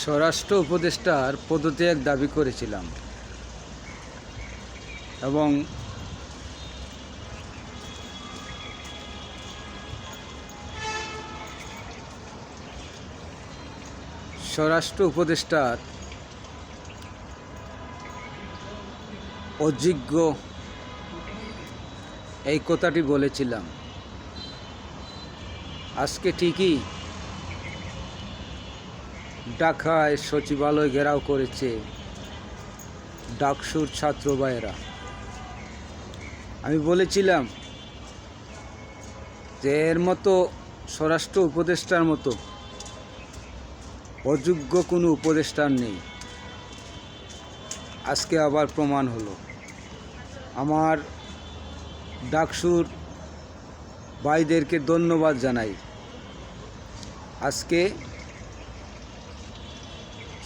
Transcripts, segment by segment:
স্বরাষ্ট্র উপদেষ্টার পদত্যাগ দাবি করেছিলাম এবং স্বরাষ্ট্র উপদেষ্টার অযোগ্য এই কথাটি বলেছিলাম। আজকে ঠিকই ঢাকায় সচিবালয় ঘেরাও করেছে ডাকসুর ছাত্র ভাইয়েরা। আমি বলেছিলাম যে এর মতো স্বরাষ্ট্র উপদেষ্টার মতো অযোগ্য কোনো উপদেষ্টার নেই। আজকে আবার প্রমাণ হলো। আমার ডাকসুর ভাইদেরকে ধন্যবাদ জানাই। আজকে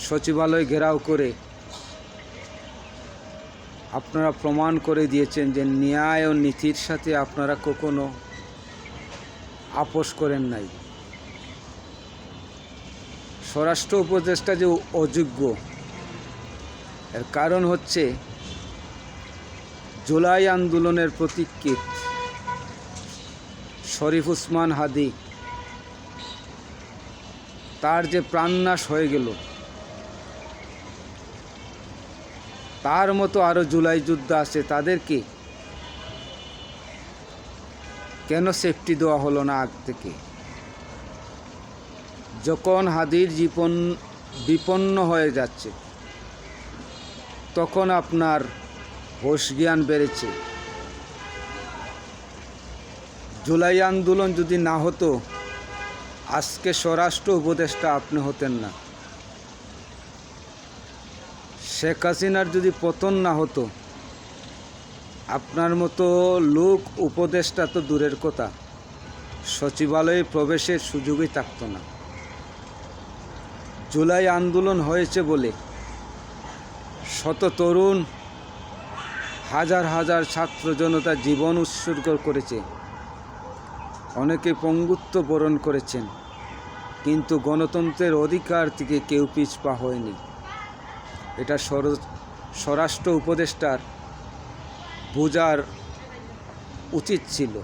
সচিবালয় ঘেরাও করে আপনারা প্রমাণ করে দিয়েছেন যে ন্যায় ও নীতির সাথে আপনারা কখনো আপোষ করেন নাই। স্বরাষ্ট্র উপদেষ্টা যে অযোগ্য এর কারণ হচ্ছে জুলাই আন্দোলনের প্রতীকীত শরীফ ওসমান হাদি, তার যে প্রাণনাশ হয়ে গেল, তার মতো আরও জুলাই যোদ্ধা আছে, তাদেরকে কেন সেফটি দেওয়া হলো না আগ থেকে? যখন হাদির জীবন বিপন্ন হয়ে যাচ্ছে তখন আপনার হোশ জ্ঞান বেড়েছে। জুলাই আন্দোলন যদি না হতো আজকে স্বরাষ্ট্র উপদেষ্টা আপনি হতেন না। শেখ হাসিনার যদি পতন না হতো আপনার মতো লোক উপদেষ্টা তো দূরের কথা, সচিবালয়ে প্রবেশের সুযোগই থাকতো না। জুলাই আন্দোলন হয়েছে বলে শত তরুণ, হাজার হাজার ছাত্র জনতা জীবন উৎসর্গ করেছে, অনেকে পঙ্গুত্ব বরণ করেছেন, কিন্তু গণতন্ত্রের অধিকার থেকে কেউ পিছপা হয়নি। এটা স্বরাষ্ট্র উপদেষ্টার বোঝার উচিত ছিল।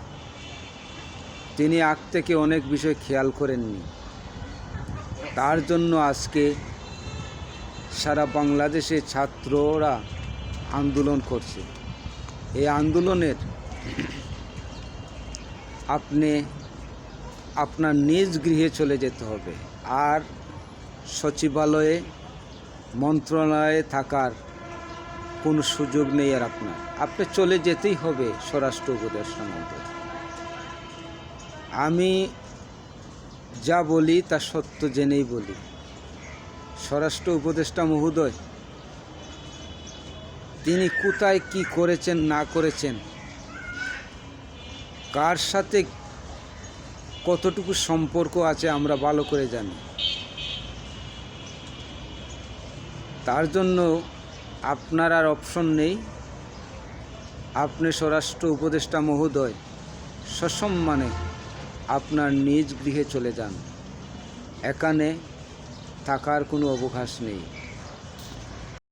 তিনি আগ থেকে অনেক বিষয় খেয়াল করেননি। তার জন্য আজকে সারা বাংলাদেশে ছাত্ররা আন্দোলন করছে। এই আন্দোলনের আপনি আপনার নিজ গৃহে চলে যেতে হবে, আর সচিবালয়ে মন্ত্রণালয়ে থাকার কোনো সুযোগ নেই। আর আপনি চলে যেতেই হবে স্বরাষ্ট্র উপদেষ্টার মধ্যে। আমি যা বলি তা সত্য জেনেই বলি। স্বরাষ্ট্র উপদেষ্টা মহোদয়, তিনি কোথায় কি করেছেন না করেছেন, কার সাথে কতটুকু সম্পর্ক আছে আমরা ভালো করে জানি। তার জন্য আপনার আর অপশন নেই। আপনি স্বরাষ্ট্র উপদেষ্টা মহোদয় সসম্মানে আপনার নিজ গৃহে চলে যান। এখানে থাকার কোনো অবকাশ নেই।